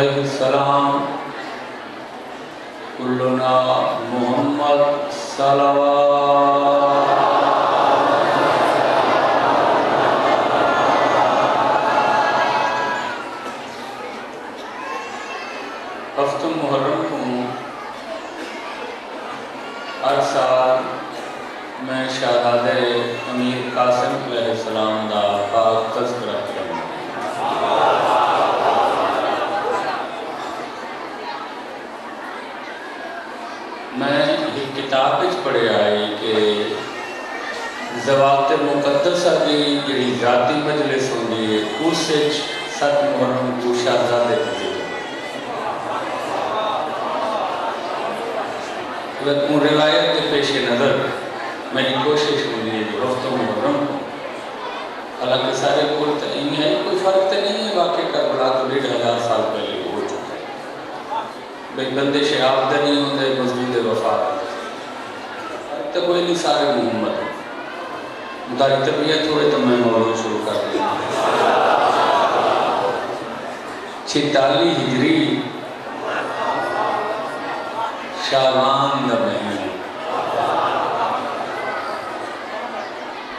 علیہ السلام کلنا محمد صلوات ہفتہ محرم کو ہر سال میں شہزادے امیر قاسم علیہ السلام دا پاک تذکرہ کروں میں ایک کتاب وچ پڑھیا ہے کہ ذوات مقدسہ کی جڑی ذاتی مجلس ہوندی ہے اس وچ 7 محرم کو شہزادے ذکر لیکن روایت کے پیش نظر میری کوشش ہوئی ہے جو ہفتہ محرم کو حالانکہ سارے کل تعین ہے کوئی فرق تو نہیں ہے واقعی کربلا تو 1500 سال پہلے ہو چکا ہے بھئی بندے شہاب دا نہیں ہوتے مزدود وفات تو کوئی نہیں سارے محمد مداری طبیعت ہوئے تو میں موضوع شروع کر دیا 46 ہجری شعبان دا مہینہ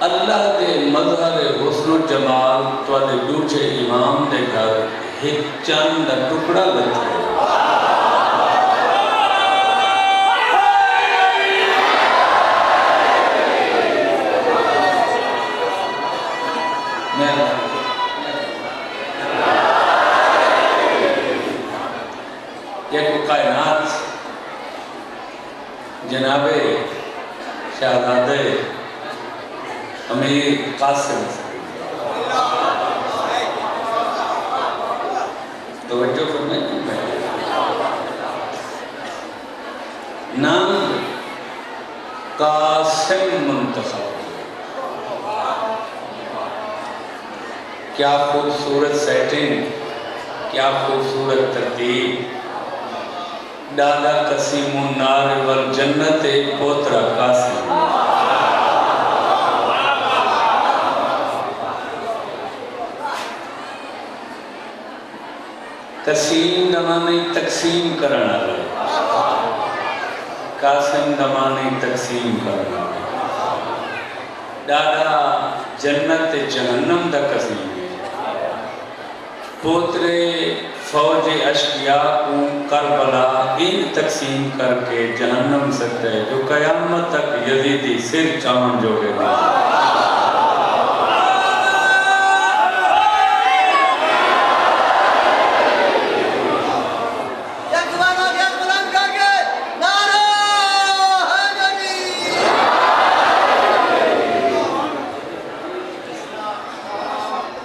اللہ دے مظہر حسن و جمال توڑے دوچے امام دے گھر ایک چند دا ٹکڑا لگتا ہے یہ کو کائنات جناب شہزادے امیر قاسم توجہ فرمائیں نام قاسم منتخب کیا خوبصورت سیٹنگ کیا خوبصورت ترتیب دادا قسیم النار والجنت پوترا قاسم قسیم نمانی تقسیم کرنا رہے قاسم نمانی تقسیم کرنا رہے دادا جنت جہنم دا قسیم پوترے فوج اشقیاء کو کربلا ان تقسیم کر کے جہنم سکتے ہیں جو قیامت تک یزیدی سر چاون جو گئے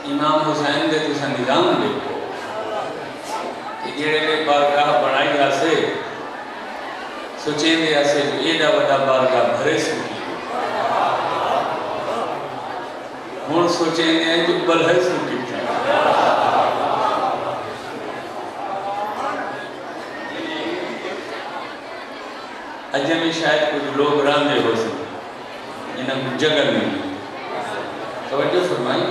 امام حسین دے تو سا نظام دیکھو جیڑے لے بارگاہ بڑھائی آسے سوچے دے آسے جو ایڈا وڈا بارگاہ بھرے سوکی ہون سوچے دے جو بلہے سوکی تھی اجھے میں شاید کچھ لوگ راندے ہو سکتے انہاں کو جگہ نہیں توجہ فرمائی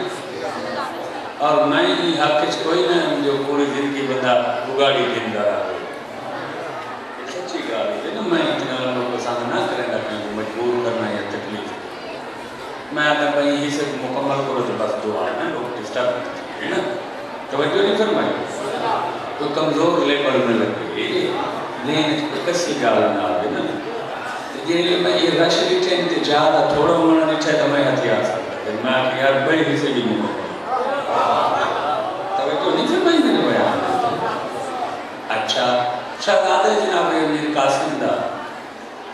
اور میں ہی حقش کوئی نہ جو پوری زندگی بندہ اگاڑی دندہ رہا ہے سچی گاڑی ہے نا میں اتنا لوگ پسند نہ کریں گا کہ مجبور کرنا یا تکلیف میں آتا بھائی ہی سے مکمل کرو جو بس دعا ہے نا لوگ ڈسٹرب ہے نا توجہ نہیں فرمائی تو کمزور لیبل میں لگے لیکن اس پر کسی گاڑی نہ آگے نا یہ لئے میں یہ رش لیٹے انتجادہ تھوڑا ہونا نہیں چاہتا میں ہتھیار سکتا میں آگے یار بھائی ہی سے بھی مکمل توجہ نہیں فرمائی میں نے بیان اچھا شہزادے جناب امیر قاسم دا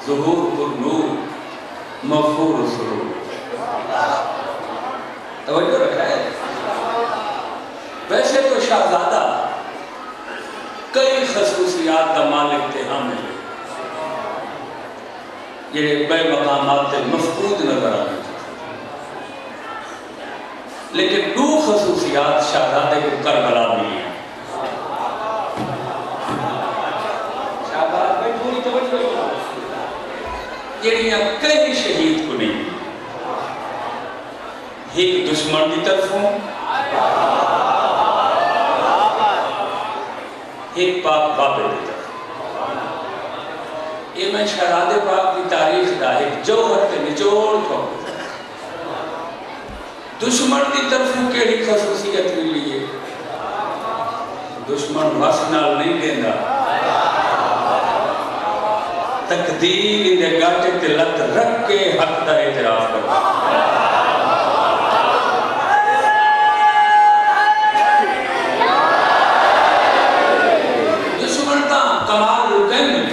ظہور پر نور مغفور سرور توجہ رکھا ہے ویسے تو شہزادہ کئی خصوصیات دا مالک تھے ہمیں یہ بے مقامات مفقود نظر آنے لیکن 2 خصوصیات شہزادے کو کربلا بھی ہیں شہزادے پوری توجہ یہ کئی شہید کو نہیں ایک دشمن کی طرفوں ایک پاک بابے دی طرف یہ میں شہزادے پاک کی تاریخ دا ایک جوہر تے نچوڑ تھو دشمن دی طرفوں کیڑی خصوصیت ملی ہے دشمن وسنال نہیں دینا تقدیر اندے گاٹے تے لت رکھ کے حق دا اعتراف کرتا دشمن تا کمال رکن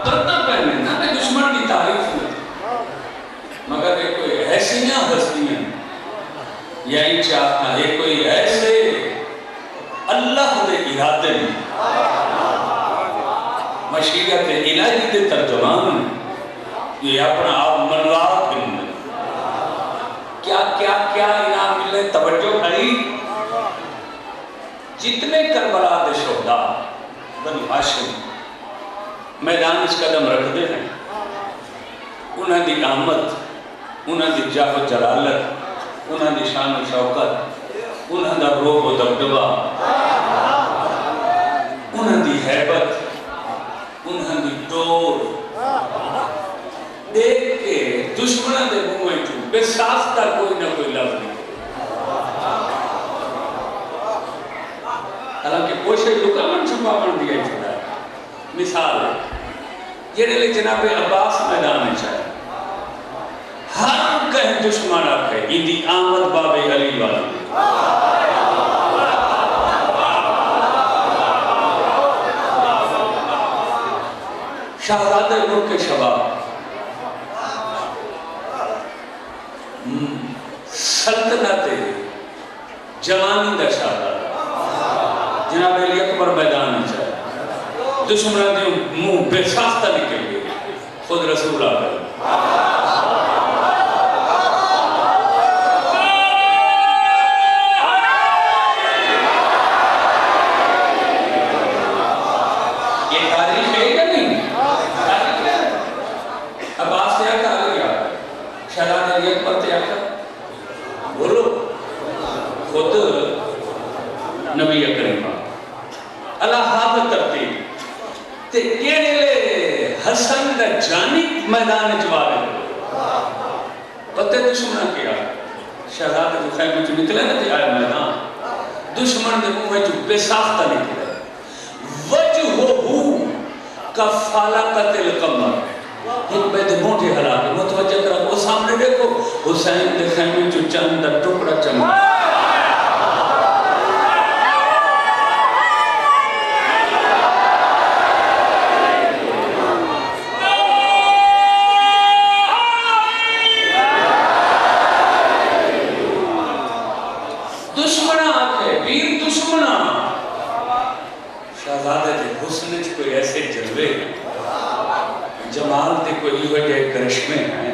کرتا پہنے نا کہ دشمن کی تعریف میں مگر ایک کوئی ایسیاں ہستیاں یا ہی چاہتا ہے کوئی ایسے اللہ دے ارادے میں مشیت الہی دے ترجمان یہ اپنا آپ منوار بن کیا کیا کیا انعام ملے توجہ بھائی جتنے کربلا دے شہداء بنی ہاشم میدان اس قدم رکھ دے ہیں انہاں دی آمد انہاں دی جاہ و جلالت انہاں دی شان و شوکت انہاں دا روح و دبدبہ انہاں دی حیبت انہاں دی ڈور دیکھ کے دشمنہ دے منہ میں چھو بے ساستہ کوئی نہ کوئی لفظ نہیں حالانکہ کوشش لکامن چھپا بن دیا چھوڑا ہے مثال ہے یہ لئے جناب عباس میدان میں چاہے ہر کہیں دشمن رکھے اندی آمد باب علی والی شہزادہ ملک شباب سلطنت جوانی دا شہزادہ جناب علی اکبر میدان میں چاہے دشمنان دے منہ بے ساختہ نکل گئے خود رسول آگئے یہ تاریخ ہے یا نہیں؟ تاریخ ہے عباس سے آتا آگے آگا شہزادہ علی اکبر سے آتا بولو خود نبی اکرم اللہ حافظ ترتیب تے کیڑے لے حسن دا جانی میدان جوارے پتہ دشمنہ کیا شہزادہ جو خیمہ جو نکلے نا تے آئے میدان دشمن دے منہ میں جو بے ساختہ نکلے وجہو کفالقت القمر ایک بیدے موٹے حلاقے متوجہ کرا وہ سامنے دیکھو حسین دے خیمہ جو چند دا ٹکڑا چمک شہزادہ دے حسن چ کوئی ایسے جلوے جمال دے کوئی وجہ کرشمے ہیں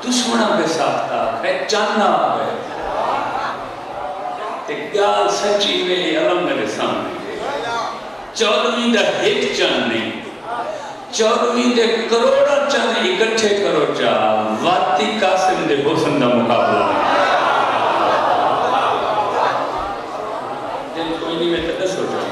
دشمنہ بے ساختہ ہے چاندہ آگئے تے گال سچی میں علم میرے سامنے چودویں دا ہیٹ چاند نہیں چودویں دے کروڑا چاند اکٹھے کرو چاہ واتی قاسم دے حسن دا مقابلہ جن کوئی نہیں میں تدس ہو جائے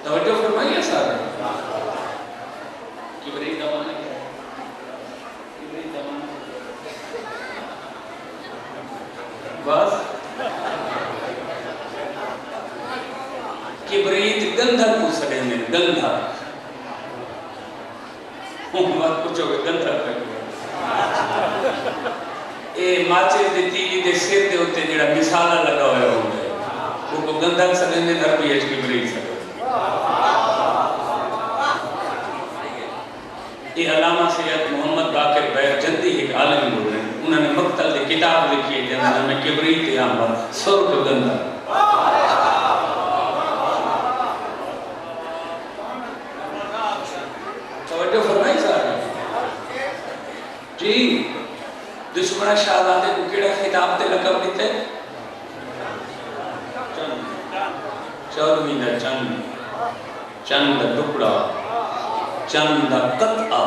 توجہ فرمائیے سارے کبری دمانے کیا ہے کبری دمانے بس کبریت گندھر کو سڑے میں گندھر بات پوچھو گے گندھر تک اے ماچے دے تیلی دے سیر دے ہوتے جڑا مثالہ لگا ہوئے ہوں گے وہ کو گندھر سڑے میں نرمی ایچ کبریت سڑے یہ علامہ سید محمد باقر بیر جدی ایک عالمی ہو رہے ہیں انہوں نے مقتل دے کتاب لکھی ہے جنہوں میں کبریت آمبر سرک گندھر توجہ فرمائی سارے جی دشمنہ شہزادے کو کیڑا خطاب تے لقب دیتے چودویں دا چند دا ٹکڑا چند دا قطعہ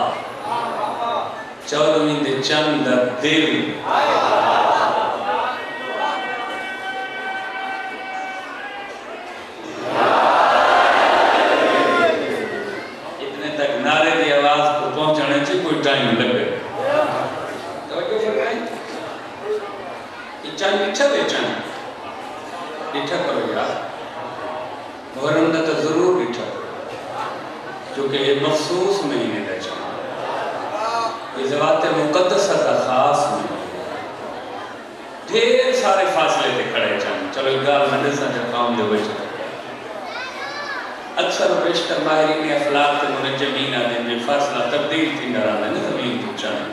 14ویں دے چند دا دل اتنے تک نعرے دی آواز کو پہنچانے سے کوئی ٹائم لگے توجہ فرمائیں یہ چند لٹھا دے چند لٹھا کرو یار محرم دا تو ضرور لٹھا جو کہ یہ مخصوص مہینے دا چند یہ ذوات مقدسہ کا خاص مہینے ڈھیر سارے فاصلے تے کھڑے چند چلو گال مدرسہ جو قوم دے بچے اکثر و بیشتر ماہرین افلاق تے منجمین آدھے میں فاصلہ تبدیل تھی نرانا ہے زمین تو چاہنے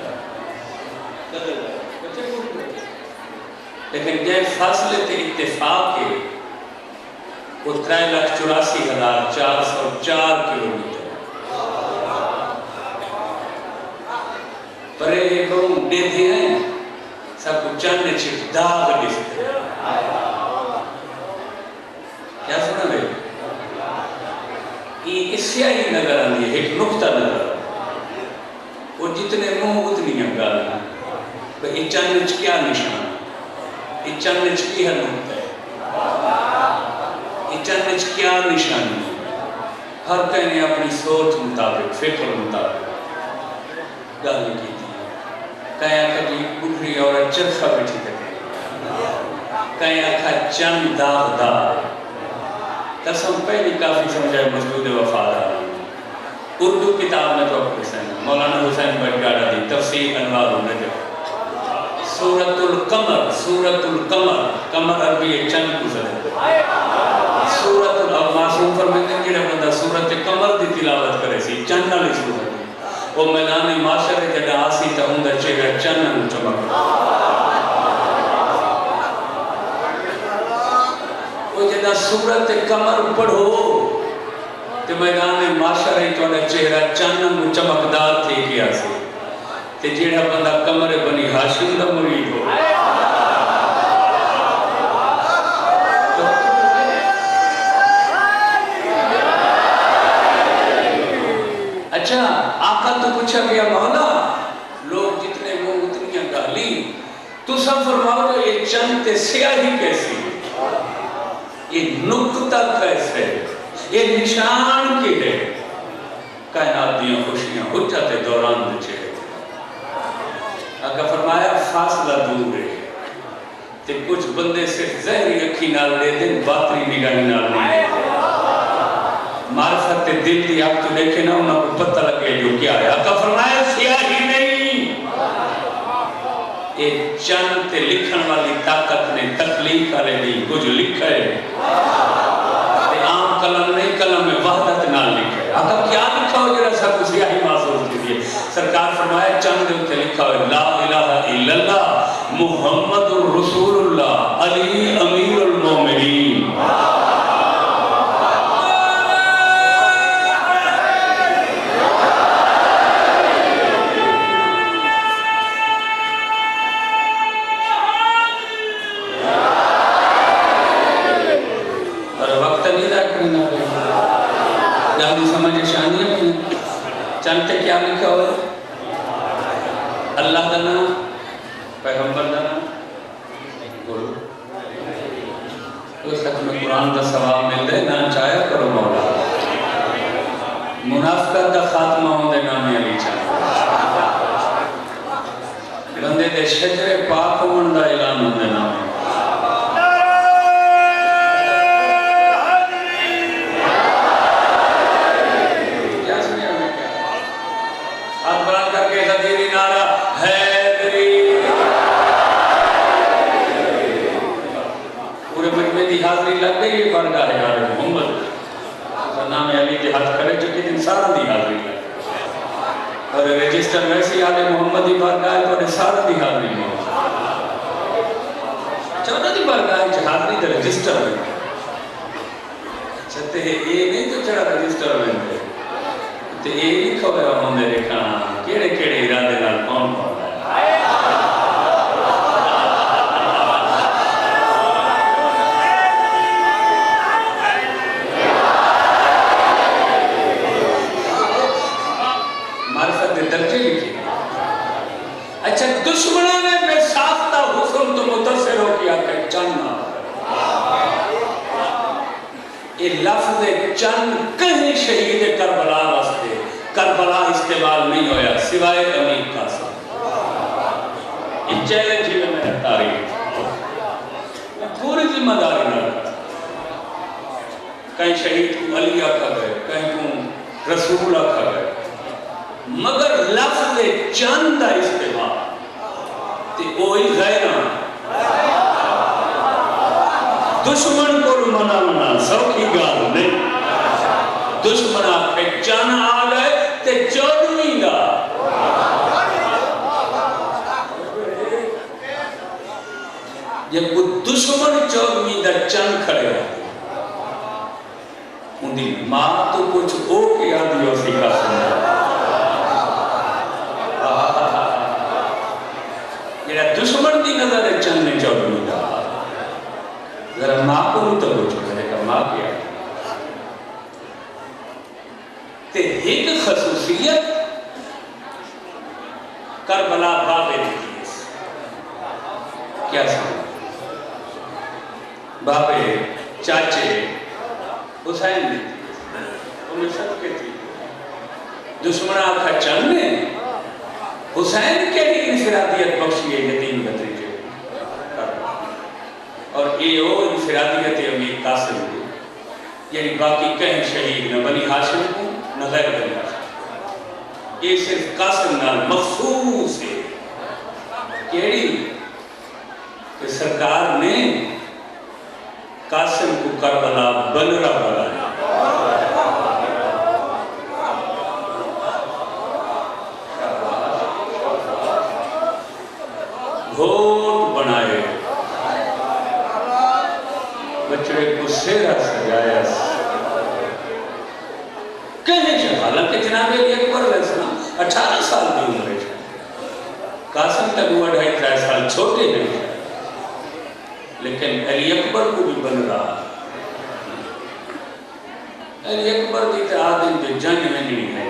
لیکن جائے فاصلے تے اتفاق کے وہ 3,84,404 کلومیٹر پر ایک قوم دیتے ہیں سب کو چند چھپ داغ دیتے کیا سنا بھئی یہ اس سے ہی نظر آنی ہے ایک نقطہ نظر وہ جتنے منہ اتنی ہیں گالیاں یہ چند کیا نشان یہ چند کی ہر نقطہ ہے یہ چند کیا نشان ہے ہر کہنے اپنی سوچ مطابق فکر مطابق گالی کی تھی کہیں کجی بڑھری اور چرخہ بیٹھی تکے کہیں چند داغ داغ قسم پہلی کافی سمجھائے مجدود وفادار اردو کتاب میں تو حسین مولانا حسین بٹگاڑا دی تفسیر انوار النجم سورۃ القمر قمر عربی ایک چند کو سدے سورۃ معصوم فرمائتے ہیں کہ بندہ سورۃ قمر دی تلاوت کرے سی چند والی سورت وہ میدان معاشرے جگہ آسی تا اندر چہرہ چند چمک وہ جدہ سورت قمر پڑھو تو میدان معاشرے تو چہرہ چند چمکدار تھے کیا سے تے جیڑا بندہ قمر بنی ہاشم دا مرید ہو اچھا آقا تو پوچھا گیا مولا لوگ جتنے وہ اتنیاں گالی تو سب فرماؤ جو یہ چند تے سیاہی کیسی یہ نقطہ کیسے یہ نشان کی ہے کائنات دیاں خوشیاں حجت دوران دے چہرے آقا فرمایا فاصلہ دور ہے تے کچھ بندے صرف ظاہری اکھی نال لے دیں باطنی نگاہی نال نہیں لے دیں معرفت دل دی آپ تو دیکھے نا انہوں کو پتہ لگے جو کیا ہے آقا فرمایا سیاہی نہیں ایک چند تے لکھن والی طاقت نے تخلیق والے نہیں کچھ لکھا ہے عام قلم نہیں قلم میں وحدت نہ لکھا ہے آقا کیا لکھا ہو جرا سب کو سیاہی محسوس کیجئے سرکار فرمایا چند تے لکھا ہو لا الہ الا اللہ محمد رسول اللہ علی امیر المومنین چانتے کیا لکھا ہوئے اللہ کا نام پیغمبر کا نام بولو اس ختم قرآن کا ثواب مل دے نہ چاہیا کرو مولا منافقت کا خاتمہ ہوندے نام علی چاہیا بندے دے شجر پاک ہون دا اعلان ہوندے نام حاضری لگ گئی بارگاہ یار محمد نام علی کے ہاتھ کرے چکی دن سارا دی حاضری لگ اور رجسٹر ویسی آل محمد دی بارگاہ ہے تو سارا دی حاضری لگ چودہ دی بارگاہ ہے حاضری دے رجسٹر میں چھتے ہیں یہ نہیں تو چڑھا رجسٹر میں تو یہ لکھا ہوئے ہوں دے رکھانا کیڑے کیڑے ارادے نال کون پڑھ رہا ہے اچھا دشمنوں نے بے ساختہ حسن تو متصر ہو کیا کہ چند یہ لفظ چند کہیں شہید کربلا واسطے کربلا استعمال نہیں ہویا سوائے امیر قاسم. یہ چیلنج ہی میں میرا تاریخ پوری ذمہ داری نہ رکھتا. کہیں شہید کو علی آکھا گئے کہیں کو رسول آکھا گئے مگر لفظ چند استعمال تے وہی غیران دشمن کو منا سوکھی گال نہیں. دشمن آکھے چند آ گئے تے چودویں گا جب وہ دشمن چودویں دا چند کھڑے ہوئے اندھی ماں تو کچھ او کے آدھی ہو سکھا سنگا یہ دشمن دی نظر ہے چند نے چودویں دا ذرا ماں کو نہیں تو کچھ کرے گا ماں کیا تے ایک خصوصیت کربلا بابے دی کیا سمجھ بابے چاچے حسین نے انہیں سب کے تھی دشمن آکھا چند نے حسین کے لیے انفرادیت بخشی ہے یتیم بتریجے اور یہ وہ انفرادیت امیر قاسم کو یعنی باقی کہیں شہید نہ بنی ہاشم کو نہ غیر بنی ہاشم یہ صرف قاسم نال مخصوص ہے کیڑی کہ سرکار نے قاسم کو کربلا بنرا بنایا گھوٹ بنائے بچڑے کو سیرہ سجایا کہیں سے حالانکہ جناب علی اکبر علیہ السلام 18 سال کی عمر ہے قاسم تک وہ 2.5-3 سال چھوٹے ہیں لیکن علی اکبر کو بھی بن رہا علی اکبر دی تو آدم جو جنگ میں نہیں ہے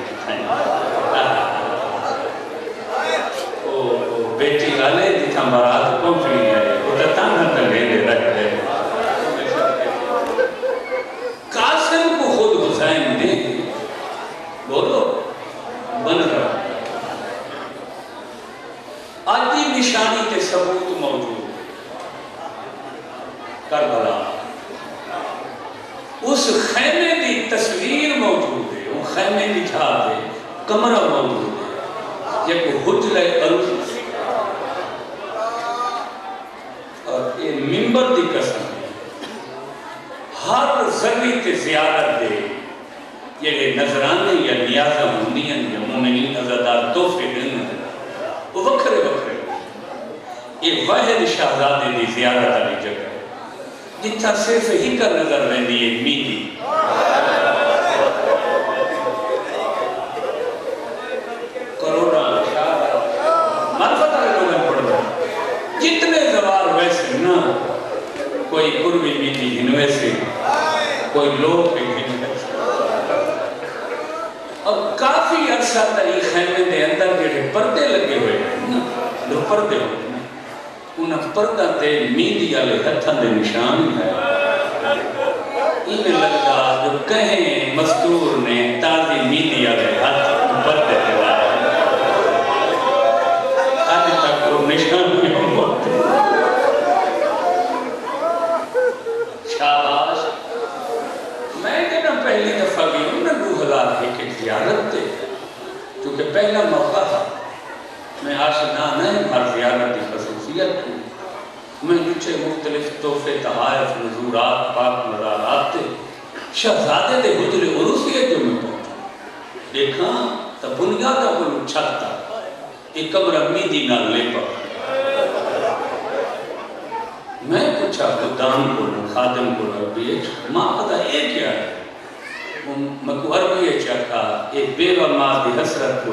وہ بیٹی والے دی تھا مراد پہنچنی ہے وہ تتانا تلے دے رکھ دے قاسم کو خود حسین نے بولو بن رہا آدھی نشانی کے ثبوت موجود کربلا اس خیمے دی تصویر موجود ہے وہ خیمے دی چھات ہے کمرہ موجود ہے یہ کو حجلہ عروس اور یہ منبر دی قسم ہے ہر ذری تے زیارت دے یہ نظرانے یا نیازہ مندین یا مومنین ازادار توفے دن وہ وکھرے وکھرے یہ واحد شہزادے دی زیارت علی جگہ جتھا صرف ہی کا نظر رہنی ہے میدی کروڑا معرفت آئے لوگیں پڑھ رہے جتنے زوار ویسے نا کوئی قربی میدی ہن ویسے کوئی لوگ ہن ویسے اور کافی عرصہ تاریخ خیمے دے اندر جڑے پردے لگے ہوئے ہیں جو پردے ہوئے ہیں انہاں پردہ تے میدی آلے ہتھاں دے نشان ہے انہیں لگتا جو کہیں مستور نے تازی میدی آلے ہتھ پردے تے لائے آج تک وہ نشان نہیں ہوتے شاباش میں کہنا پہلی دفعہ بھی انہوں 2001 کے زیارت تے چونکہ پہلا موقع تھا میں آشنا نہیں ہر زیارت کی خصوصیت کو میں نیچے مختلف تحفے تحائف نزورات پاک مزارات تے شہزادے دے حجر عروسیت جو میں پہنچا دیکھا تا بنیادہ کو چھتا ایک کمرہ میدی نہ لے پا میں پوچھا خدام کو خادم کو ربی ماں پتہ یہ کیا ہے میں کو عربی ہے چاکا ایک بیوہ ماں دی حسرت کو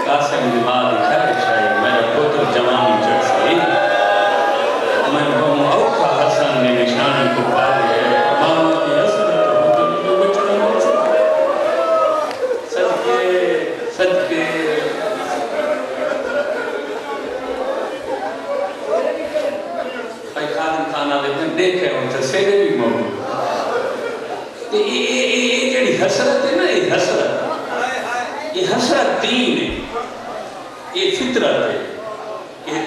قاسم دی ماں دی گھر چاہیے میرا پوتر جوانی چڑھ سکے میں بہم اوکھا حسن نے نشان کو پا لیا ماں کی حسرت کو جو بچنا ہو صدقے جڑی حسرت ہے نا، یہ حسرت دین ہے، یہ فطرت ہے،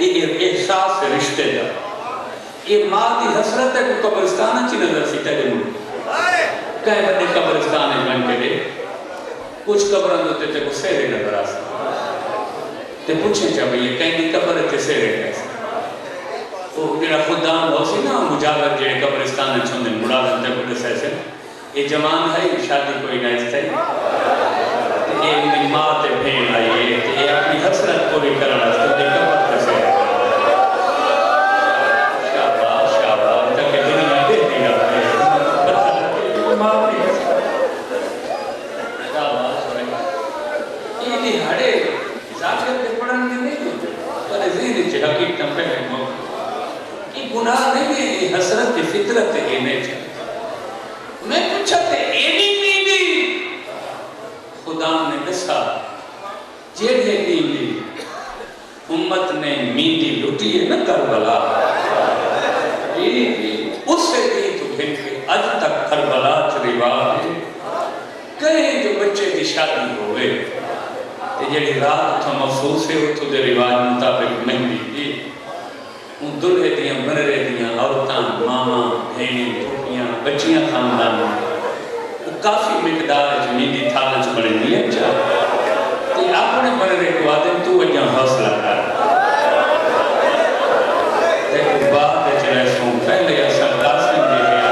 یہ احساس ہے رشتے دا. یہ ماں دی حسرت ہے کہ قبرستان چی نظر سی تیرے ملک کہیں بڑے قبرستان ہے بن کے دے کچھ قبران ہوتے تھے کو سہرے نظر آسا تے پوچھیں چاہے یہ کہیں دی قبر ہے تے سہرے کیسا وہ جڑا خوددان ہو سی نا مجاور جڑے قبرستان ہے چھوندے مرادن تے بڑے سیسے یہ جوان ہے شادی کوئی نہ اس تے یہ میری ماں تے بھین آئی ہے یہ اپنی حسرت پوری کرنا اس تے قبر تے سہرے گناہ نہیں ہے، یہ حسرت کی فطرت ہے، یہ نہیں چاہتے. میں پوچھا تے اینی نیندی خدا نے دسا جیڑے نیندی امت نے میندی لٹی ہے نا کربلا اس سے دی تو بھن کے اج تک کربلا چ رواج ہے کہیں جو بچے کی شادی ہوئے جیڑی رات اتھا مخصوص ہے اتھو دے رواج مطابق مہندی دی دلہے دیاں بنرے دیاں عورتاں ماما بھینیں پھوپیاں بچیاں خاندان وہ کافی مقدار مہندی تھالچ بڑے نہیں اچھا تے اپنے بنرے کو آدم تو وجہ حوصلہ کر تے بعد چلے سوں پہلے اثر داسیں دے گیا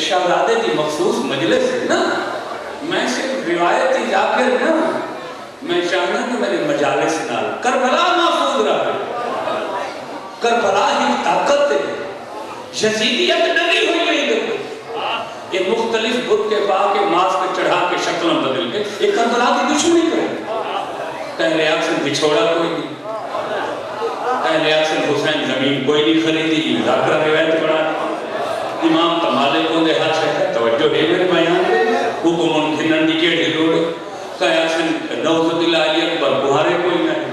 شہزادے دی مخصوص مجلس ہے نا میں صرف روایتی ذاکر نا میں چاہنا کہ میرے مجالس نال کربلا محفوظ رہا کربلا ہی طاقت ہے یزیدیت ڈری ہوئی نہیں دیکھو یہ مختلف بت کے پا کے ماس پہ چڑھا کے شکلوں بدل کے یہ کربلا کی دشمنی کرے پہلے اکثر بچھوڑا کوئی نہیں پہلے اکثر حسین زمین کوئی نہیں خریدی ذاکرہ روایت پڑھا امام تمالے کو دے ہاتھ سے توجہ ہے میرے بیان حکم ان کھنن دی کیڑی لوڑے کہیں اکثر نوز دلہ اکبر بہارے کوئی نہیں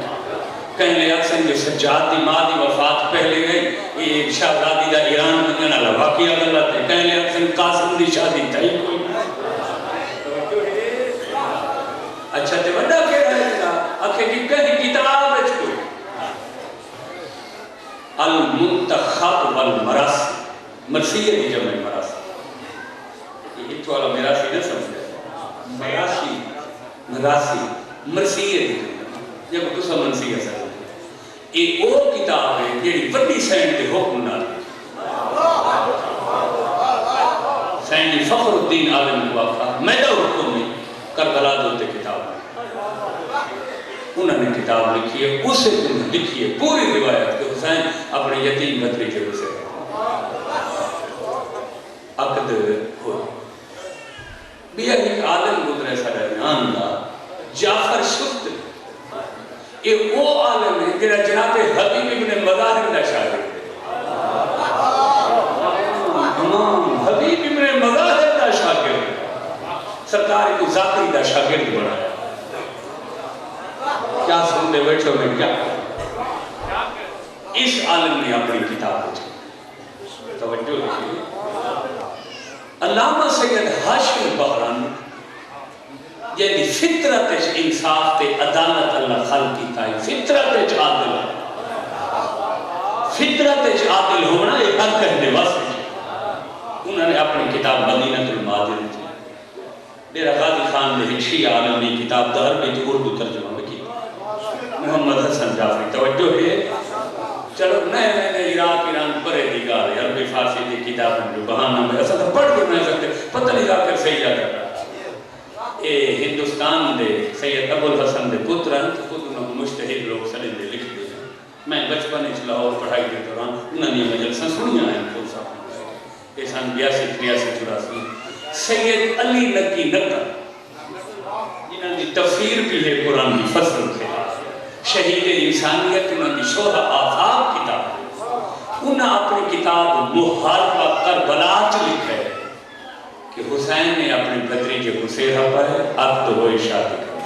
کہیں لے اکثر یہ سجاد دی ماں دی وفات پہلے گئی یہ شہزادی دا ایران بنیاں نہ واقعہ غلط ہے کہیں لے اکثر قاسم دی شادی تائی کوئی نہیں اچھا تے وڈا کہہ رہے تھا اکھے کی کہیں کتاب رچ کوئی المنتخب والمرس مرثیہ کی جمع مراسی یہ اتو والا مراسی نہ سمجھے مراسی مرثیہ کی جب کسا منسیہ سمجھے یہ وہ کتاب ہے جیڑی وڈی سینڈ دے حکم نہ سینڈ فخر الدین عالم وفا میدہ حکم میں کربلا دوتے کتاب ہے انہوں نے کتاب لکھی ہے اسے انہوں لکھی ہے پوری روایت کہ حسین اپنے یتیم بھتری کے اسے عقد ہو بیا ایک عالم گزرے سارے ناندہ جعفر شفت یہ وہ عالم ہے جنہا جناب حبیب ابن مظاہر دا شاگرد ہے امام سرکار کو ذاکری دا شاگرد بنایا. کیا سنتے بیٹھو میں کیا اس عالم نے اپنی کتاب بچی. توجہ رکھیے. علامہ سید ہاشم بحران یعنی فطرت انصاف تے عدالت اللہ خلق کیتا ہے. فطرت عادل عادل ہونا ایک حق کہنے واسطے. انہوں نے اپنی کتاب مدینۃ المادر ڈیرہ غازی خان نے شیعہ عالمی کتاب دا عربی تے اردو ترجمہ میں کی. محمد حسن جعفری. توجہ ہے. چلو نئے عراق ایران پرے دی گال عربی فارسی دی کتاب جو بہانہ میں اصل پڑھ کے نہیں سکتے پتہ نہیں آ کر صحیح جاتا ہے. اے ہندوستان دے سید ابو الحسن دے پتران خود انہوں مجتہد لوگ سلیں دے لکھ دے. میں بچپن لاہور پڑھائی کے دوران انہوں نے مجلساں سنیاں ہیں خود صاحب. یہ سن 82 83 84 سید علی نقی نقا جنہوں نے تفسیر بھی ہے قرآن کی فصل سے شہید انسانیت انہوں نے شوہا آفاق کتاب. انہوں اپنی کتاب محاربہ کربلا چ لکھا ہے کہ حسین نے اپنے بھتیجے کو سیرا پائے اب تو ہوئی شادی کر.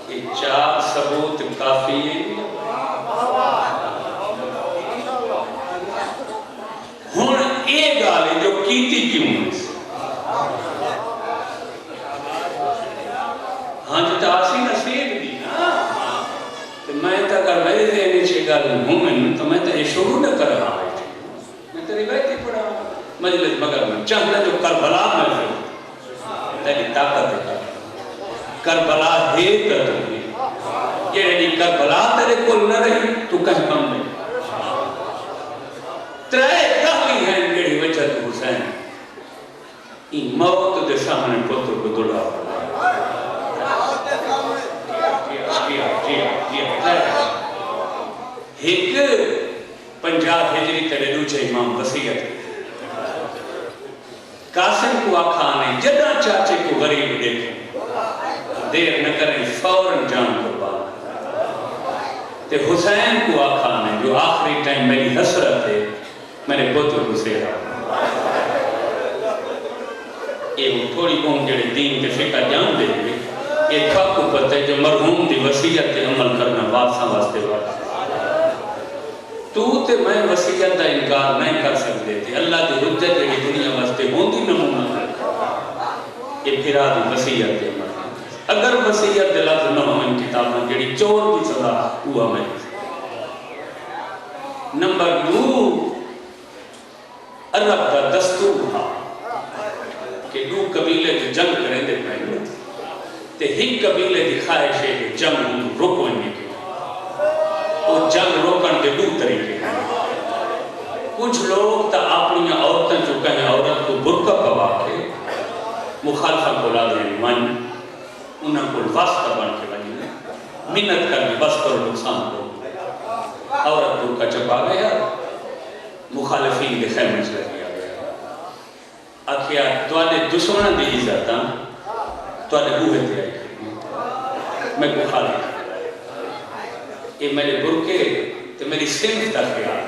یہ 4 ثبوت کافی ہیں. ہن یہ گال ہے جو کیتی کیوں ہے. ہاں جو تاسی نصیب دی نا تو میں تو اگر میرے ذہن سے گل ہوں تو میں تو یہ شروع نہ کر رہا ہوں. میں تو روایت ہی پڑھا مجلس مگر میں چاہتا جو کربلا میں پھر تیری طاقت ہے کربلا ہے تھی یہ یعنی کربلا تیرے کول نہ رہی تو کہیں کم نہیں. 3 کہلی ہیں جڑی وجہ تو حسین این موت دے سامنے پتر کو دڑا ایک 50 ہجری تیرے دوچے امام وسیعت قاسم کو آکھانے جدہ چاچے کو غریب دیکھیں دیر نہ کریں فوراً جان قربان. تے حسین کو آکھانے جو آخری ٹائم میری حسرت ہے میرے پتر کو سیرا. یہ تھوڑی قوم جڑے دین کے فقہ جان دے گے یہ تھا کو پتہ ہے جو مرحوم دی وصیت عمل کرنا واسطہ واسطے واسطے. تو تے میں وصیت دا انکار نہیں کر سکتے تھے. اللہ دی حجت جڑی دنیا واسطے ہوندی نمونہ یہ پھرا دی وصیت عمل. اگر وصیت دے لفظ نہ ہو ان کتابوں جڑی چور کی سزا ہوا میں. نمبر 2 عرب کا دستور تھا کہ 2 قبیلے جو جنگ کریں دے پہلے تے ایک قبیلے دی خواہش ہے کہ جنگ روکنے کی. وہ جنگ روکن کے 2 طریقے ہیں. کچھ لوگ تا اپنی عورتیں جو کہیں عورت کو برقع پوا کے مخالفہ کو لا دیں من انہوں کو واسطہ بن کے بنی منت کرنے بس پر نقصان کو عورت برقع چپا گیا مخالفین کے خیمے سے لیا گیا. آکھیا توالے دشمنہ دی عزت توالے بوہے تے آئی میں کو خالق یہ میرے برکے تو میری سنگ تا خیال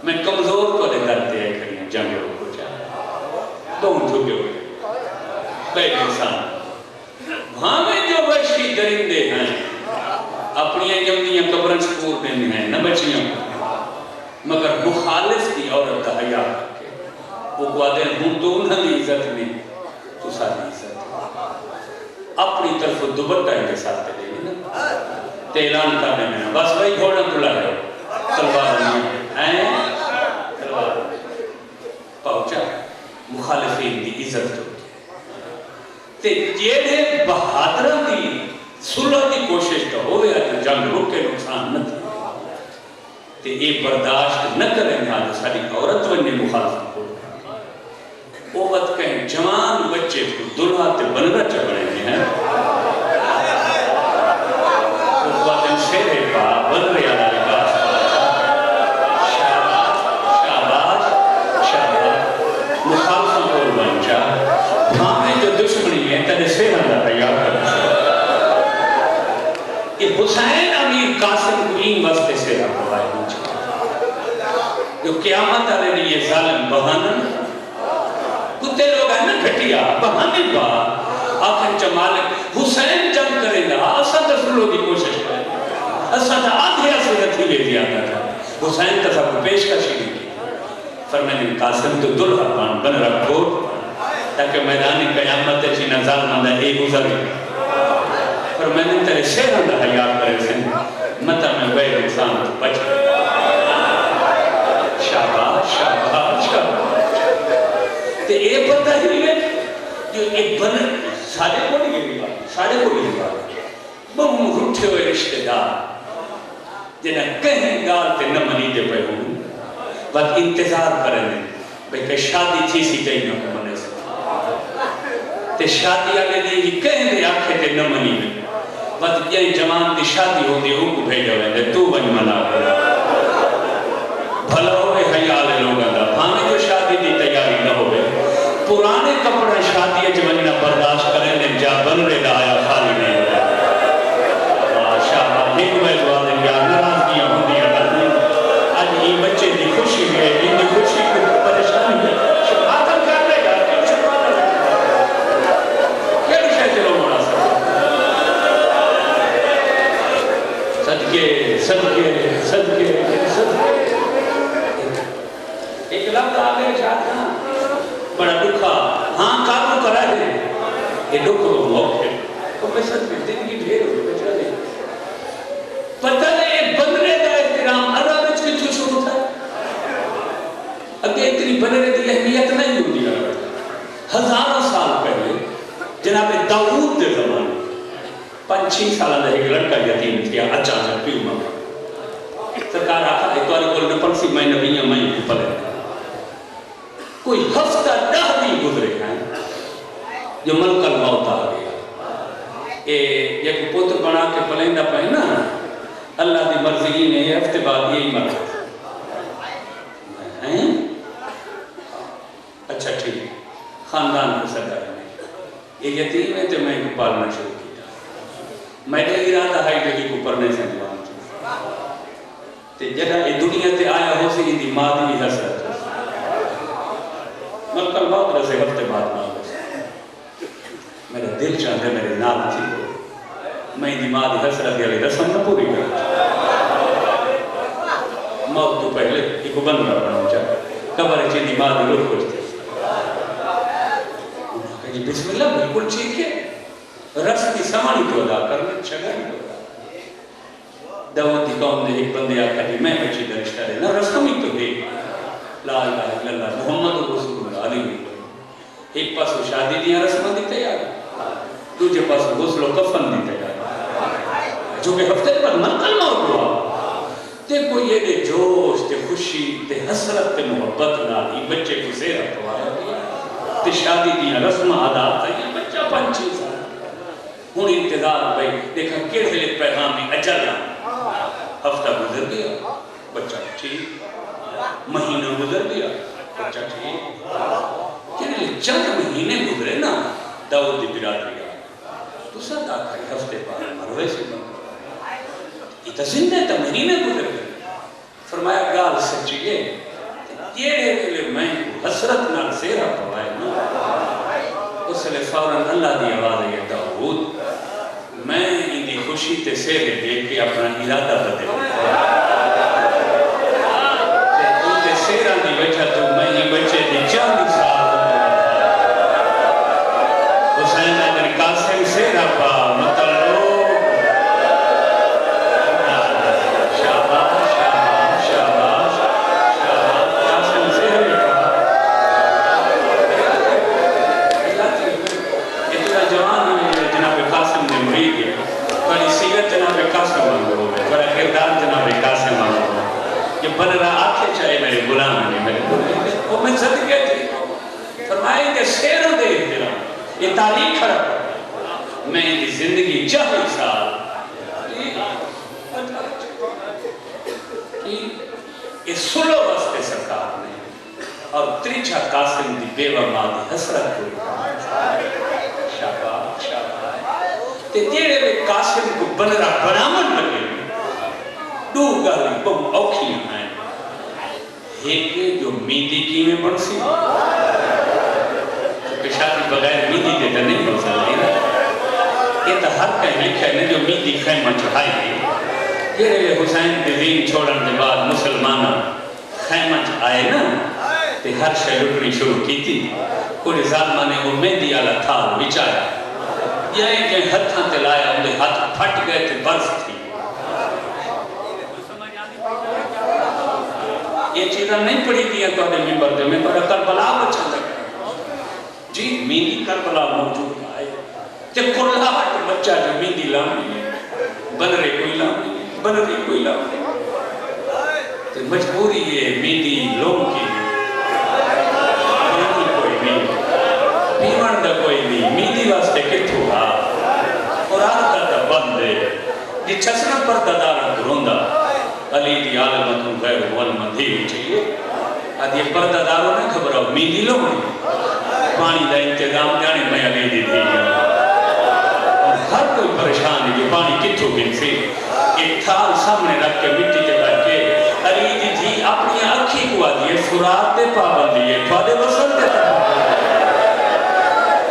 میں کمزور تو دے درتے ہیں کھڑی ہیں جنگ کو جا دون جھکے ہوئے پہلے انسان وہاں میں جو وحشی درندے ہیں اپنی جمدیاں قبرن سپور دینے ہیں نہ بچیاں مگر مخالف کی عورت کا حیاء کر کے وہ کو آدھے ہوں تو انہوں نے عزت نہیں تو ساری عزت اپنی طرف دوبٹہ ان کے ساتھ دے گی نا تے اعلان کرنے میں بس بھائی گھوڑا تلا ہے تلوار نہیں تلوار پہنچا مخالفین دی عزت تو تے جیڑے بہادران دی صلح دی کوشش کا ہوئے آج جنگ روک کے نقصان نہ تھی تے یہ برداشت نہ کریں گے آج ساری عورت وننے مخالفت کو وہ وقت کہیں جوان بچے کو دلہا تے بنگا چبڑے میں ہیں وہ وقت شیرے پا بن رہا لباس شاباش شاباش مخالفت کو بن جا ہمیں جو دشمنی ہے تنے سے اللہ تیار کرنا کہ حسین امیر قاسم کو این واسطے سے رکھوائی جو قیامت علیہ یہ ظالم بہانن تو کتے لوگ ہیں نا گھٹیا بہانے با آخر چمالک حسین جنگ کریں گا اسد رسولوں کی کوشش کریں اسد آدھے اسد لے دیا تھا حسین کا سب پیش کا شیری کی فرمائے قاسم تو دلہا پان بن رکھو تاکہ میدانی قیامت چینا ظالمہ دا ایک گزر فرمائے تیرے شہران دا حیات کرے سن مطا میں غیر انسان تو بچ شاباش شاباش شاباش تے اے پتہ ہی ہے جو ایک بن ساڑھے کو نہیں گئی بات ساڑھے کو نہیں بات بہم روٹھے ہوئے رشتہ دار جنہاں کہیں گال تے نہ منی دے پہ ہوں وقت انتظار کرنے بھئی کہ شادی تھی سی جائی نہ کو منے سے تے شادی آگے دی کہیں دے آنکھیں تے نہ منی دے وقت یہ جوان دی شادی ہو دی ہوں کو بھیجا ہوئے دے تو بن منا ہوئے بھلا ہوئے حیال لوگا دا پانے جو شادی دی تیاری نہ ہوئے پرانے کپڑا شادی جمعنی برداشت کریں نے جا بن رہے دا آیا خالی نہیں ہوئے شاہ ایک میں دعا دیں گیا نرازگیاں ہوں دیا کرنے آج یہ بچے دی خوشی ہے ان دی خوشی کو پریشانی ہے آتم کر لے گا کیوں چھپانا لگا کیا بھی شاید چلو موڑا صدقے صدقے صدقے صدقے ایک لفظ آگے چاہتا بڑا دکھا ہاں کارو کرا ہے یہ دکھ کو موقع ہے تو میں سچ میں دن کی ڈھیر ہوئی بچا لے پتہ نہیں بندرے دا احترام عرب وچ کتھوں شروع تھا اگے اتنی بندرے دی اہمیت نہیں ہوتی ہزاروں سال پہلے جناب داؤد دے زمانے 5-6 سالہ دا ایک لڑکا یتیم تھیا اچانک پیو مانگا سرکار آقا اتواری کول نہ پڑسی میں نبیاں میں پلے کوئی ہفتہ 10 دن گزرے ہیں جو ملک الموت آ گیا ایک پوتر بنا کے پلندہ پہ نا اللہ دی مرضی نے ہفتے بعد یہی مر ہیں اچھا ٹھیک خاندان کو سرکار نے یہ یتیم ہے تو میں کو پالنا شروع کیا میں نے ارادہ ہے کہ کو پڑھنے سے دوام تے جگہ یہ دنیا تے آیا ہو سی دی مادی حسرت ملک الموت رسے ہفتے بعد نہ ہو میرا دل چاہتے میرے نال تھی میں دی مادی حسرت علی رسم نہ پوری کر موت تو پہلے ایک بند رہا بنا چاہتا قبر چی دی مادی روح کچھ تھی کہ بسم اللہ بالکل ٹھیک ہے رس کی سمانی تو ادا کرنے چگہ ہی تو ادا دعوت دی قوم نے ایک بندے آکا کہ میں بچی درشتہ رہے نہ رسم ہی تو دے لا الہ الا اللہ محمد رسول اللہ علیہ ایک پاس وہ شادی دیا رسمہ دی تیار دوجہ پاس وہ غسل و کفن دی تیار جو کہ ہفتے پر منقل موت ہوا تے کوئی یہ دے جوش تے خوشی تے حسرت تے محبت نہ ہی بچے کو زیرہ پوایا دیا تے شادی دیا رسمہ ادا تھا بچہ 5 سال ہون انتظار بھئی دیکھا کیڑے لئے پیغامی اجل ہفتہ گزر گیا بچہ ٹھیک مہینہ گزر گیا بچہ ٹھیک کیڑے لئے چند مہینے گزرے نا داؤد دی برادری تو ساتھ آکھائی ہفتے بعد مروے سے یہ تو زندہ تا مہینے گزر گئے فرمایا گال سچیے کیڑے لئے میں حسرت نال زیرہ پوائے نا اس لئے فوراں اللہ دی آواز ہے داؤد میں انہی خوشی تے سیرے دیکھ کے اپنا ارادہ بدے تو تے سیرہ دی وجہ تو میں ہی بچے دی 40 سال حسین اگر قاسم سیرہ پا مطلو شاباش شاباش شاباش شاباش قاسم سیرہ پا اتنا جوان جناب قاسم نے مرید ہے بڑی سیرت جناب قاسم مانگو ہے بڑا کردار جناب قاسم مانگو ہے یہ بن رہا آنکھیں چاہے میرے غلام ہیں میرے غلام ہیں وہ میں صدقے تھی فرمائیں کہ سیروں دے احترام یہ تاریخ کھڑا میں ان کی زندگی 40 سال یہ سلو واسطے سرکار نے اور تریچہ قاسم دی بیوہ مادی حسرت کوئی شاباش شاباش تے جیڑے میں قاسم کو بنرا برامن لگے دو گالی بہت اوکھیاں ہیں ایک جو میدی کی میں بڑھ سی بغیر میدی دے تو نہیں ہو سکتی نا. یہ تو ہر کہیں لکھا ہے جو میدی خیمہ چڑھائی گئی. یہ حسین کے دین چھوڑن کے بعد مسلمان خیمہ آئے نا تو ہر شے لٹنی شروع کی تھی. کوئی ظالمہ نے وہ مہندی والا تھال بچایا. یہ کہ ہتھاں تے لایا ان کے ہاتھ پھٹ گئے تھے برف تھی. یہ چیزیں نہیں پڑھی تھی تو آدھے ممبر دے میں پر کربلا بچا لگا. جی مہندی کربلا موجود آئے کہ کرلا کے بچہ جو مہندی لامنی بنرے کوئی لامنی بنرے کوئی لامنی تو مجبوری ہے مہندی لوگ کی پانی کوئی نہیں پیمن دا کوئی نہیں مہندی واسطے کتھو آ اور آدھا دا بند ہے جی چھسنا پر دادارا دھروندا علی دی عالمتوں غیر ون مندھی چاہیے. اب یہ پردہ داروں نے خبرہ میدی لوگ پانی دا انتظام جانے میں علی دی تھی. اور ہر کوئی پریشان ہے کہ پانی کتھو گن سے ایک تھال سامنے رکھ کے مٹی کے بیٹھ کے علی دی تھی اپنی اکھی کو آدھی ہے فرات دے پابندی ہے تھوڑے وصل دے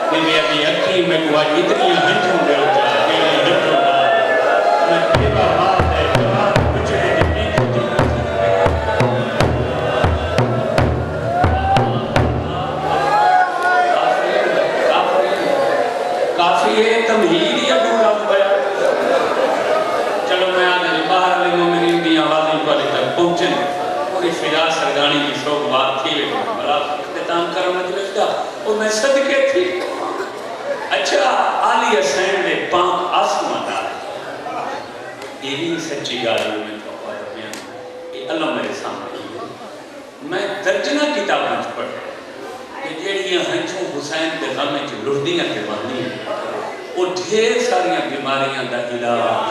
کہ میں اپنی اکھی میں کو آج اتنی ہنچوں گے میں پیبا مار دے جوان بچڑے دی یہ تمہید یا دورا بیا. چلو میں آنے باہر علی مومنین دی آوازیں کو علی تک پہنچیں پوری فضا سرگانی کی سوک بات تھی لیکن بلا اختتام کرو مجلس کا اور میں صدقے تھی. اچھا علی حسین نے 5 آسمان آئے. یہ بھی سچی گالی میں توقع درمیان یہ اللہ میرے سامنے میں درجنہ کتابیں پڑھ کہ جیڑیاں ہنچوں حسین کے غمیں جو لڑدیاں کے بانی ہیں وہ ڈھیر ساریاں بیماریاں دا علاج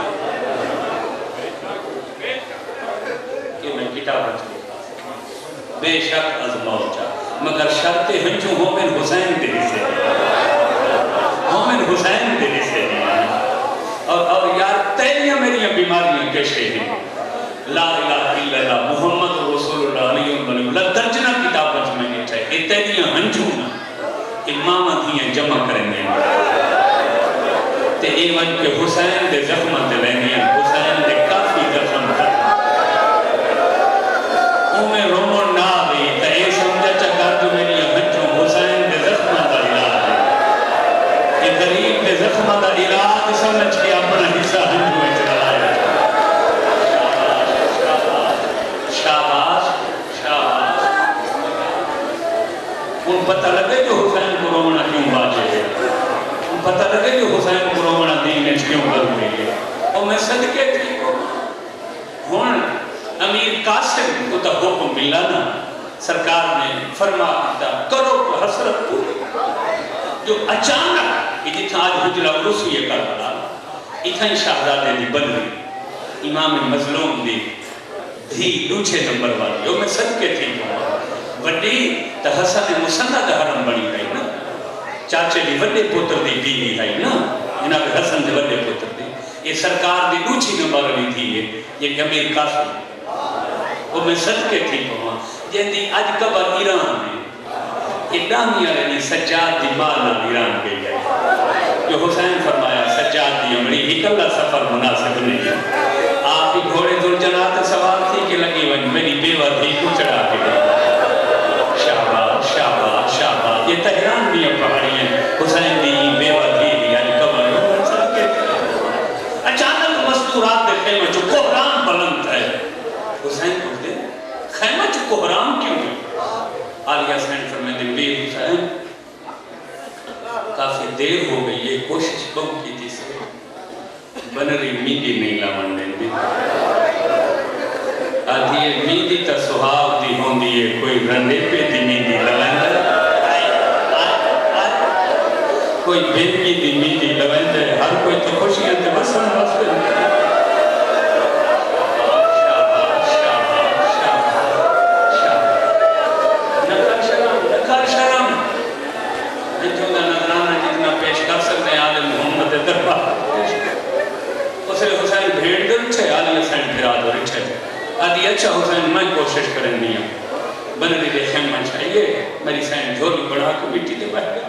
کہ میں کتابت ہوں بے شک از موجہ مگر شرط ہنچوں مومن حسین دلی سے مومن حسین دلی سے اور یار تیریاں میریاں بیماریاں کیسے ہیں لا الہ الا اللہ محمد رسول اللہ علیہ وسلم درجنہ کتابت میں نہیں چاہیے یہ تیریاں ہنچوں امامہ دھیاں جمع کریں گے تے ایون کے حسین دے زخمت دے لینی ہیں حسین دے کافی زخم تھا میں رومن نہ آئی تا اے سمجھا چکر جو میری ہنچوں حسین دے زخمت دا علاج ہے یہ غریب دے زخمت دا علاج سمجھ کے اپنا حصہ ہنچوں میں چلایا. شاباش شاباش ان پتہ لگے جو حسین کو رومنہ کیوں باجے ہے ان پتہ لگے جو حسین کو رومنہ دین اچھ کیوں کر ہوئی ہے. اور میں صدقے تھی کو ہون امیر قاسم کو تا حکم ملا نا سرکار نے فرما دیتا کرو حسرت پوری جو اچانک یہ جتنا آج حجلہ رسوی کربلا اتنا شہزادے دی بن رہی امام مظلوم دی دھی دوچھے نمبر والی اور میں صدقے تھی وڈی تا حسن مسنہ دا حرم بنی گئی نا چاچے دی وڈے پوتر دی بیوی ہے نا جناب حسن دی وڈے پوتر دی یہ سرکار دی دوچھی نمبر والی تھی یہ امیر قاسم وہ میں صدقے تھی کہاں جن دی آج قبر ایران میں ادامی علی سجاد دی مالا ایران گئی ہے جو حسین فرمایا سجاد دی امری ایک اللہ سفر مناسب نہیں ہے. آپ کی گھوڑے دل جنات سوال تھی کہ لگی ون میری بیوہ تھی کو چڑھا کے گئی. شاباش شاباش شاباش یہ تہران بھی پہاڑی ہیں حسین دی بیوہ تھی یعنی قبر میں صدقے تھی. اچانک مستورات دے خیمہ جو کوہرام بلند ہے حسین کو دے خیمہ جو کوہرام کیوں ہے عالیہ حسین فرمائے دے بے حسین کافی دیر ہو گئی یہ کوشش کم کی تھی سے بنری میدی نہیں لاؤن دیں دی آدھی ہے میدی تا سہاو دی ہوں دی کوئی رنڈے پہ دی میدی لاؤن دے کوئی بیٹی دی میدی لاؤن دے ہر کوئی تو خوشی انتے بسن بس پہ آدھی اچھا حسین میں کوشش کریں دیا بنری دے خیمہ چاہیے میری سین جھولی بڑھا کو مٹی دے بیٹھ گیا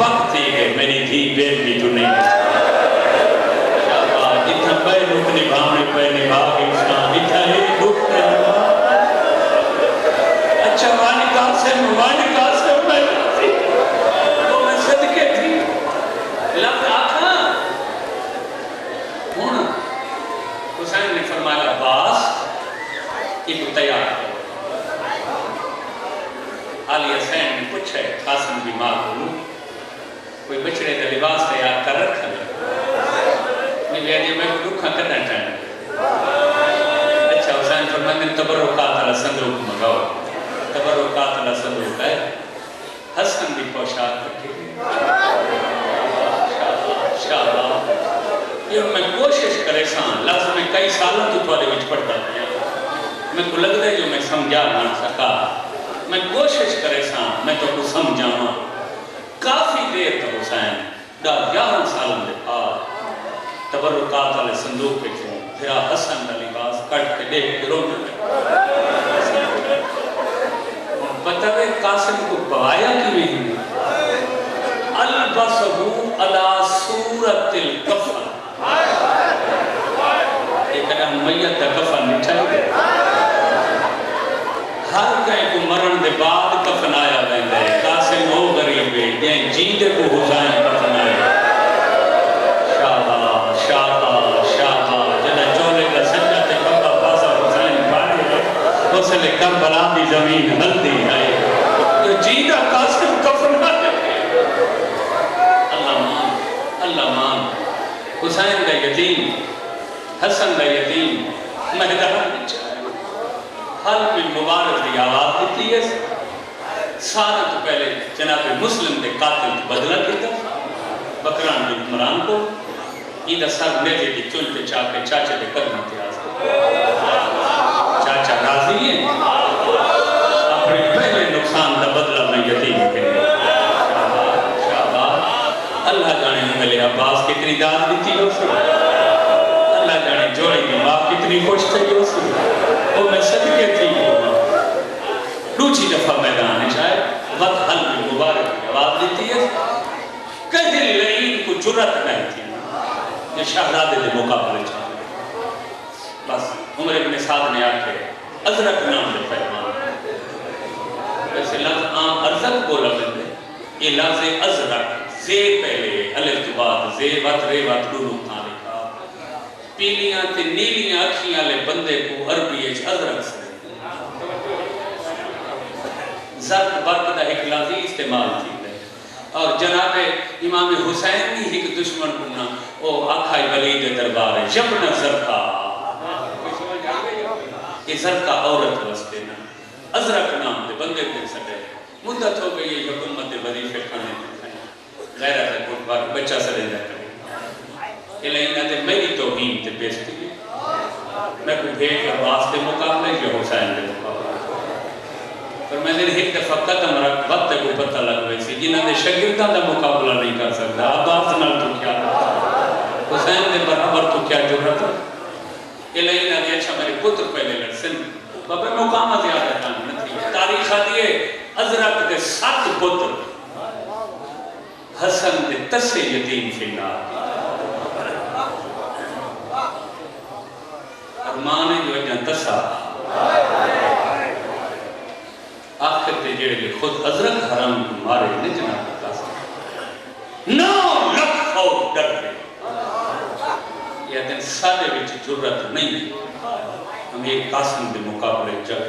بکتی ہے میری دھی بین بھی تو نہیں شاہباز اتنا بے رکھ نبھانے پہ نبھا کے انسان اتنا ہی رکھ نبھا اچھا وانی قاسم میں وہ میں صدقے تھی لفظ آکھا ہونا حسین نے فرمایا عباس ایک تیار ہے علی حسین نے پوچھا ہے قاسم بھی ماں بولوں کوئی بچڑے کا لباس تیار کر رکھا ہے میں کہا جی میں رکھا کرنا چاہنا اچھا حسین فرمایا نے تبرکات علی صندوق مگاؤ تبرکات علی صندوق ہے حسن بھی پوشاک رکھے شاہباز یہ میں کوشش کرے سان لفظ میں کئی سالوں تو تھوڑے وچ پڑھتا ہے میں کو لگ دے جو میں سمجھا نہ سکا میں کوشش کرے سان میں تو کو سمجھا ہوں کافی دیر تا حسین دا 11 سالوں دے تبرکات علی صندوق پہ چھوں پھر حسن کا لباس کٹ کے دیکھ کے رونے پتہ ہے قاسم کو پوایا کیوں نہیں البسہو علی صورت الکفن ایک ادھا میت کا کفن نٹھائی دے ہر کہیں کو مرن دے بعد کفن آیا بہن دے قاسم ہو غریب ہے جن جیدے کو حسین کفن آیا شاہباز شاہباز شاہباز جنہ چولے کا سجدہ تے کبھا پاسا حسین پاڑے ہے اسلے کربلا دی زمین ہلدی ہے جو جیدہ قاسم کفن آیا اللہ مان حسین کا یتیم حسن کا یتیم میدان میں چاہے حل میں مبارک دی آواز دیتی ہے سارا تو پہلے جناب مسلم دے قاتل کی بدلہ کیتا بکران بن عمران کو ایدہ سر نیجے دی چل پہ چاکے چاچے دے قدمہ تیاز چاچا راضی ہے اپنے پہلے نقصان دا بدلہ میں یتیم کے لئے اللہ جانے ملے عباس کتنی داد دیتی ہو سو اللہ جانے جوڑی کی ماں کتنی خوش تھی ہو سو وہ میں صدقے تھی ہو دوچی دفعہ میدان شاید وقت حل میں مبارک کی آواز دیتی ہے کہیں لئین کو جرت نہیں تھی یہ شہزادے دے مقابلے چاہتے بس عمر ابن سعد نے آکے ازرق نام دے پیمان ویسے لفظ عام ارزق بولا بندے یہ لفظ ازرق زے پہلے الف کے بعد زے وط رے وط لولو تھا لکھا پیلیاں تے نیلیاں اکھیاں لے بندے کو عربی ایچ ازرق سے زرد برق دا ایک لفظی استعمال تھی ہے اور جناب امام حسین بھی ایک دشمن بنا او آکھائی ولید دربار ہے جبن زرقا یہ زرقا عورت وستے نا ازرق نام دے بندے کو سکے مدت ہو گئی یہ حکومت وظیفے کھانے غیرت ہے کوئی بار بچہ سرے جا کرے الہینہ دے میری توہین تے بیستی ہے میں کوئی بھیٹ عباس دے مقابلے یا حسین دے مقابلے پر میں نے ایک دفعہ قدم رکھ وقت کو پتہ لگ گئی سی جنہاں نے شاگرداں دا مقابلہ نہیں کر سکتا عباس نال تو کیا حسین دے برابر تو کیا جرت الہینہ دے اچھا میرے پتر پہلے لڑسن بابا مقامہ زیادہ کام نہ تھی تاریخ دیئے ازرق دے 7 پتر حسن دے تسے یتیم فینا ارمانے جو اجن تسا آخر تے جڑے لے خود ازرق حرام کو مارے نجنا کرتا سا 9 لکھ فوج ڈر گئے یہ دن سادے وچ جرت نہیں ہم ایک قاسم دے مقابلے جگ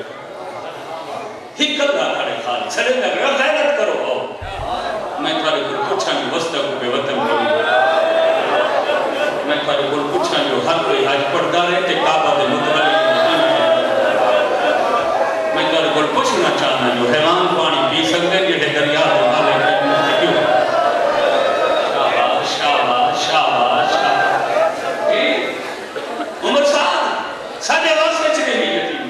ہی کلہ کھڑے خالی سڑے میں غیرت کرو آؤ میں تھوڑے کو پوچھا جو وسطہ کو بے وطن کروں میں تھوڑے کو پوچھا جو ہر کوئی حج پڑھتا رہے تے کعبہ دے متعلق میں تھوڑے کو پوچھنا چاہنا جو حیوان پانی پی سکتے ہیں یہ دریا دے مالے کیوں شاباش شاباش شاباش شاباش عمر صاحب ساڑھے واسطے چلے نہیں یتیم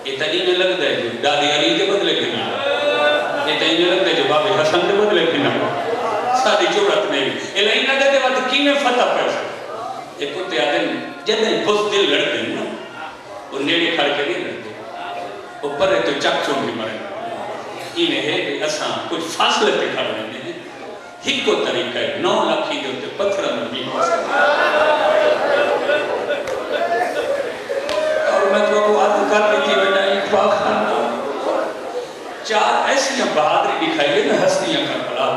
یہ تنی میں لگ دے جو دادی علی کے بدلے کے نہیں یہ تنی میں لگ دے جو بابی حسن کے بدلے کے نہیں ساری جرت نہیں الہینہ دے وقت کی میں فتح پیسا یہ کتے آدم جنہیں بس دل لڑ گئی نا وہ نیڑے کھڑ کے نہیں لڑتے وہ پرے تو چک چون بھی مرے انہیں ہے کہ اساں کچھ فاصلے پہ کھڑ رہے ہیں ہی کو طریقہ ہے 9 لکھی دے ہوتے پتھر میں بھی ہو سکتا اور میں تو آدھ کر لیتی میں نے اقبال خاندان 4 ایسی بہادری دکھائی ہے نا ہستیاں کربلا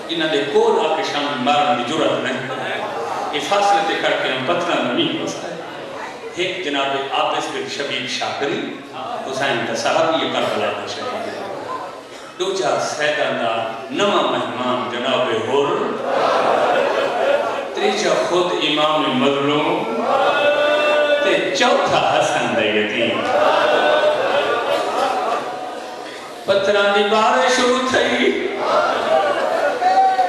انہاں دے کول آ کے شام مارن دی جرات نہیں یہ فاصلے تے کر کے ہم پتھر میں بھی ہو سکتا ہے ایک جناب عابس بن شبیب شاکری حسین کا صحابی یہ کربلا کا شہید ہے دوجہ سیدان دا نمہ مہمان جناب حر تریجہ خود امام مظلوم تے چوتھا حسن دا یتیم پتران دی بارش شروع تھی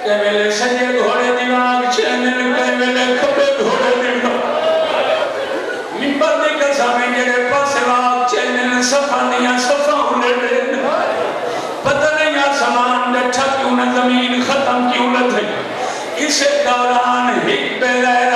کہ میلے سجے گھوڑے دماغ چینل کہ میلے کھپے گھوڑے دماغ ممبر دی قسمیں جڑے پاس راگ چینل صفانیاں صفا ہونے دین پتہ نہیں آسمان ڈٹھا کیوں نہ زمین ختم کیوں نہ تھی اسے دوران ایک بے غیر